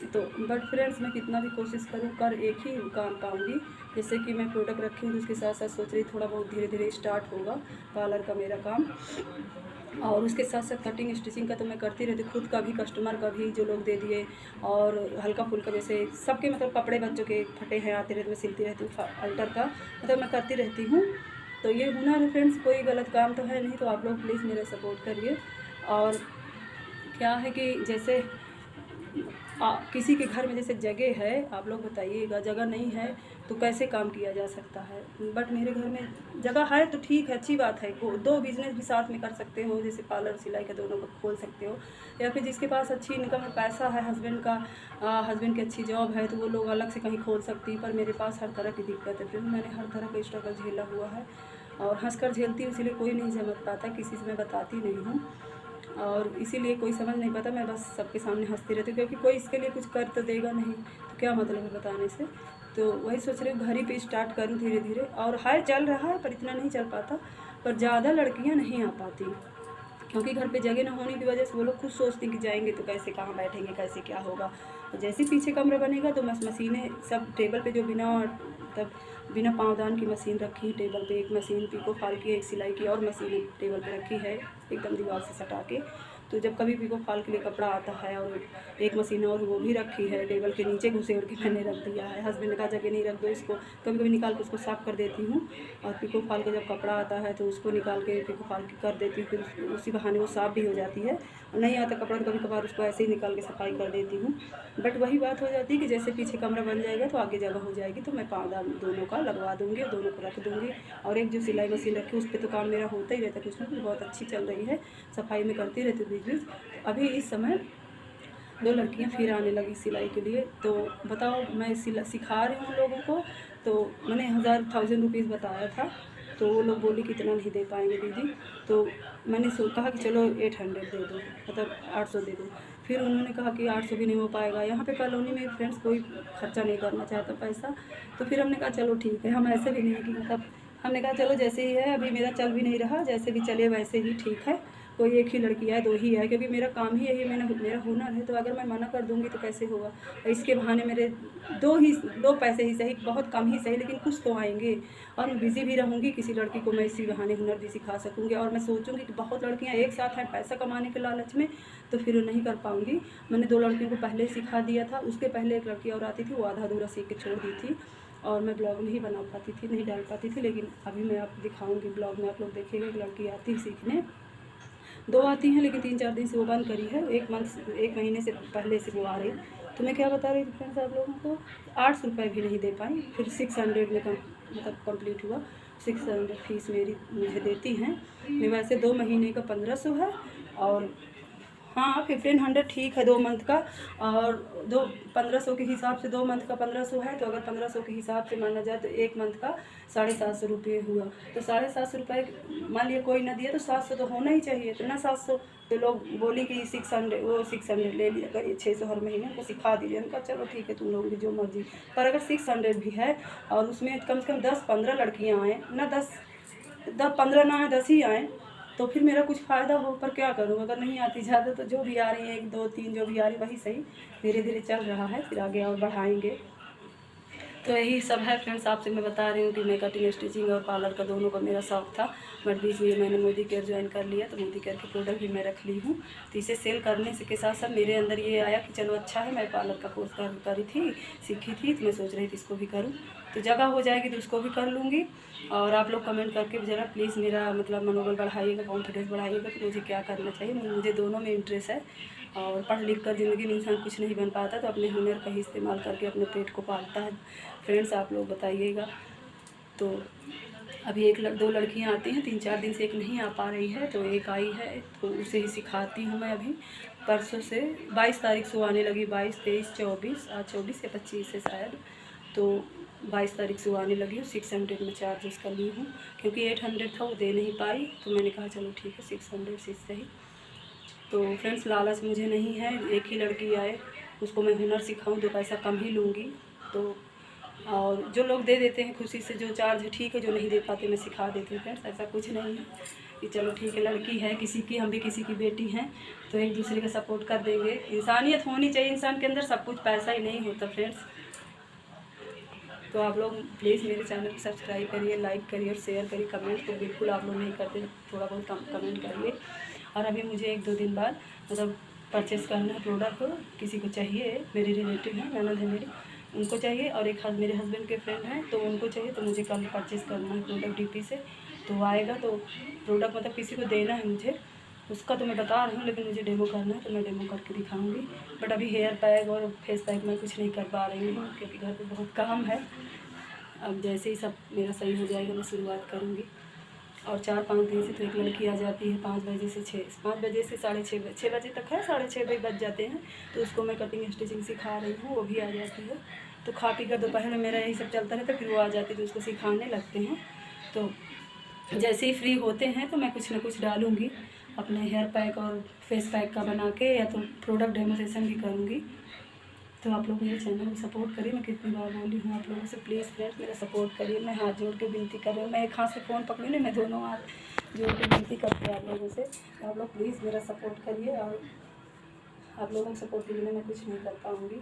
[SPEAKER 1] तो बट फ्रेंड्स मैं कितना भी कोशिश करूँ, कर एक ही काम पाऊँगी। जैसे कि मैं प्रोडक्ट रखी हूँ, तो उसके साथ साथ सोच रही थोड़ा बहुत धीरे धीरे स्टार्ट होगा पार्लर का मेरा काम, और उसके साथ साथ कटिंग स्टिचिंग का तो मैं करती रहती हूँ, खुद का भी, कस्टमर का भी, जो लोग दे दिए, और हल्का फुल्का जैसे सबके मतलब कपड़े बच्चों के फटे हैं आते रहते, मैं सिलती रहती हूँ, अल्टर का मतलब मैं करती रहती हूँ। तो ये हुनर है फ्रेंड्स, कोई गलत काम तो है नहीं, तो आप लोग प्लीज़ मेरा सपोर्ट करिए। और क्या है कि जैसे किसी के घर में जैसे जगह है, आप लोग बताइएगा, जगह नहीं है तो कैसे काम किया जा सकता है। बट मेरे घर में जगह है तो ठीक है, अच्छी बात है, 2 बिज़नेस भी साथ में कर सकते हो, जैसे पार्लर सिलाई का दोनों को खोल सकते हो, या फिर जिसके पास अच्छी इनकम है, पैसा है, हस्बैंड की अच्छी जॉब है, तो वो लोग अलग से कहीं खोल सकती है। पर मेरे पास हर तरह की दिक्कत है, फिर मैंने हर तरह का स्ट्रगल झेला हुआ है, और हंसकर झेलती हूँ, इसलिए कोई नहीं समझ पाता, किसी से मैं बताती नहीं हूँ, और इसीलिए कोई समझ नहीं पाता, मैं बस सबके सामने हंसती रहती हूँ, क्योंकि कोई इसके लिए कुछ कर तो देगा नहीं, तो क्या मतलब है बताने से। तो वही सोच रही हूँ घर ही पे स्टार्ट करूँ धीरे धीरे, और हाय चल रहा है पर इतना नहीं चल पाता, पर ज़्यादा लड़कियाँ नहीं आ पाती, क्योंकि घर पे जगह न होने की वजह से वो लोग खुद सोचती हैं कि जाएंगे तो कैसे, कहाँ बैठेंगे, कैसे क्या होगा। और जैसे पीछे कमरा बनेगा तो मशीनें सब टेबल पे, जो बिना पाँवदान की मशीन रखी है टेबल पे, एक मशीन पिको फॉल की, एक सिलाई की, और मशीन टेबल पे रखी है एकदम दीवार से सटा के। तो जब कभी पिको फॉल के लिए कपड़ा आता है, और एक मशीन और वो भी रखी है टेबल के नीचे घुसे उड़ के मैंने रख दिया है, हस्बैंड का जगह नहीं रख दो इसको, कभी कभी निकाल के उसको साफ़ कर देती हूँ, और पिको फॉल का जब कपड़ा आता है तो उसको निकाल के पिको फॉल कर देती हूँ, फिर उसी बहाने वो साफ़ भी हो जाती है, और नहीं आता कपड़ा तो कभी कभार उसको ऐसे ही निकाल के सफाई कर देती हूँ। बट वही बात हो जाती है कि जैसे पीछे कमरा बन जाएगा तो आगे जगह हो जाएगी, तो मैं पाँवदान दोनों का लगवा दूँगी, और दोनों को रख दूँगी। और एक जो सिलाई मशीन रखी उस पर तो काम मेरा होता ही रहता है, कुछ ना कुछ, बहुत अच्छी चल रही है, सफाई में करती रहती हूँ बिजनेस। अभी इस समय 2 लड़कियां फिर आने लगी सिलाई के लिए, तो बताओ मैं सिखा रही हूँ लोगों को, तो मैंने 1000 रुपीज़ बताया था, तो तो वो लोग बोली कि इतना नहीं दे पाएंगे दीदी। तो मैंने कहा कि चलो 800 दे दो, मतलब 800 दे दो। फिर उन्होंने कहा कि 800 भी नहीं हो पाएगा, यहाँ पे कॉलोनी में फ्रेंड्स कोई खर्चा नहीं करना चाहता पैसा। तो फिर हमने कहा चलो ठीक है, हम ऐसे भी नहीं कि मतलब हमने कहा चलो जैसे ही है, अभी मेरा चल भी नहीं रहा, जैसे भी चले वैसे ही ठीक है। कोई एक ही लड़की है, 2 ही है, क्योंकि मेरा काम ही यही है, मेरा हुनर है। तो अगर मैं मना कर दूँगी तो कैसे होगा। इसके बहाने मेरे 2 पैसे ही सही, बहुत कम ही सही, लेकिन कुछ तो आएंगे। और मैं बिज़ी भी रहूँगी, किसी लड़की को मैं इसी बहाने हुनर भी सिखा सकूँगी। और मैं सोचूँगी कि बहुत लड़कियाँ एक साथ हैं पैसा कमाने के लालच में, तो फिर नहीं कर पाऊँगी। मैंने 2 लड़कियों को पहले सिखा दिया था, उसके पहले एक लड़की और आती थी, वो आधा अधूरा सीख के छोड़ दी थी और मैं ब्लॉग नहीं बना पाती थी, नहीं डाल पाती थी। लेकिन अभी मैं आपको दिखाऊंगी ब्लॉग में, आप लोग देखिएगा। एक लड़की आती है सीखने, 2 आती हैं, लेकिन 3-4 दिन से वो बंद करी है। 1 महीने से पहले से वो आ रही। तो मैं क्या बता रही थी फ्रेंड्स आप लोगों को, 800 रुपये भी नहीं दे पाई। फिर 600 में मतलब कंप्लीट हुआ। 600 फीस मेरी मुझे देती हैं। मैं वैसे 2 महीने का 1500 है, और हाँ 1500 ठीक है 2 मंथ का। और 1500 के हिसाब से 2 मंथ का 1500 है। तो अगर 1500 के हिसाब से माना जाए तो 1 मंथ का 750 रुपये हुआ। तो 750 रुपये मान लिया कोई ना दिया तो 700 तो होना ही चाहिए, तो ना 700। तो लोग बोली कि 600, वो 600 ले लिया करिए, 600 हर महीने उनको सिखा दीजिए। उनका चलो ठीक है, तुम लोगों की जो मर्जी। पर अगर 600 भी है और उसमें कम से कम 10-15 लड़कियाँ आएँ ना, 10-15 ना आए, 10 ही आएँ, तो फिर मेरा कुछ फ़ायदा हो। पर क्या करूँ, अगर नहीं आती ज़्यादा तो जो भी आ रही है 1, 2, 3 जो भी आ रही वही सही। धीरे धीरे चल रहा है, फिर आगे और बढ़ाएंगे। तो यही सब है फ्रेंड्स, आपसे मैं बता रही हूँ कि मैं कटिंग स्टिचिंग और पार्लर का दोनों का मेरा शौक़ था। बट बीच में मैंने मोदी केयर ज्वाइन कर लिया, तो मोदी केयर के प्रोडक्ट भी मैं रख ली हूँ। तो इसे सेल करने से के साथ साथ मेरे अंदर ये आया कि चलो अच्छा है, मैं पार्लर का कोर्स करी थी, सीखी थी, तो मैं सोच रही थी इसको भी करूँ। तो जगह हो जाएगी तो उसको भी कर लूँगी। और आप लोग कमेंट करके ज़रा प्लीज़ मेरा मतलब मनोबल बढ़ाइएगा, कॉन्फिडेंस बढ़ाइएगा कि मुझे क्या करना चाहिए। मुझे दोनों में इंटरेस्ट है। और पढ़ लिख कर ज़िंदगी में इंसान कुछ नहीं बन पाता, तो अपने हुनर का ही इस्तेमाल करके अपने पेट को पालता है। फ्रेंड्स आप लोग बताइएगा। तो अभी 2 लड़कियां आती हैं, 3-4 दिन से एक नहीं आ पा रही है, तो एक आई है, तो उसे ही सिखाती हूँ मैं। अभी परसों से 22 तारीख से वो आने लगी, 22, 23, 24, आज 24 या 25 है शायद। तो 22 तारीख से वो आने लगी हूँ। 600 में चार्ज उसका ली हूँ, क्योंकि 800 था वो दे नहीं पाई। तो मैंने कहा चलो ठीक है 600 से सही। तो फ्रेंड्स लालच मुझे नहीं है, एक ही लड़की आए उसको मैं हुनर सिखाऊं, 2 पैसा कम ही लूँगी। तो और जो लोग दे देते हैं खुशी से, जो चार्ज है ठीक है, जो नहीं दे पाते मैं सिखा देती हूँ फ्रेंड्स। ऐसा कुछ नहीं है कि चलो ठीक है लड़की है किसी की, हम भी किसी की बेटी हैं, तो एक दूसरे का सपोर्ट कर देंगे। इंसानियत होनी चाहिए इंसान के अंदर, सब कुछ पैसा ही नहीं होता फ्रेंड्स। तो आप लोग प्लीज़ मेरे चैनल को सब्सक्राइब करिए, लाइक करिए और शेयर करिए। कमेंट तो बिल्कुल आप लोग नहीं करते, थोड़ा बहुत कमेंट करिए। और अभी मुझे 1-2 दिन बाद मतलब परचेज़ करना है प्रोडक्ट, किसी को चाहिए, मेरे रिलेटिव हैं, ननद है मेरी, उनको चाहिए। और एक मेरे हस्बैंड के फ्रेंड हैं, तो उनको चाहिए। तो मुझे कल परचेज़ करना है प्रोडक्ट डीपी से। तो आएगा तो प्रोडक्ट मतलब किसी को देना है मुझे, उसका तो मैं बता रही हूँ, लेकिन मुझे डेमो करना है, तो मैं डेमो करके दिखाऊंगी। बट अभी हेयर पैक और फेस पैक मैं कुछ नहीं कर पा रही हूँ, क्योंकि घर पे बहुत काम है। अब जैसे ही सब मेरा सही हो जाएगा मैं शुरुआत करूँगी। और 4-5 दिन से तो एक लड़की आ जाती है 5 बजे से 6:30 बजे, 6 बजे तक है, 6:30 बजे बज जाते हैं। तो उसको मैं कटिंग स्टिचिंग सिखा रही हूँ, वो भी आ जाती है। तो खा पी कर दोपहर में मेरा यही सब चलता रहता है, फिर वो आ जाती है तो उसको सिखाने लगते हैं। तो जैसे ही फ्री होते हैं तो मैं कुछ ना कुछ डालूँगी अपने हेयर पैक और फेस पैक का बना के, या तो प्रोडक्ट डेमोस्ट्रेशन भी करूँगी। तो आप लोग मेरे चैनल को सपोर्ट करिए। मैं कितनी बार बोली हूँ आप लोगों से, प्लीज़ फ्रेंड्स मेरा सपोर्ट करिए। मैं हाथ जोड़ के विनती कर रही हूँ, मैं एक हाथ से फ़ोन पकड़ी नहीं, मैं दोनों हाथ जोड़ के विनती करती हूँ आप लोगों से। तो आप लोग प्लीज़ मेरा सपोर्ट करिए, और आप लोगों के सपोर्ट के बिना मैं कुछ नहीं कर पाऊँगी।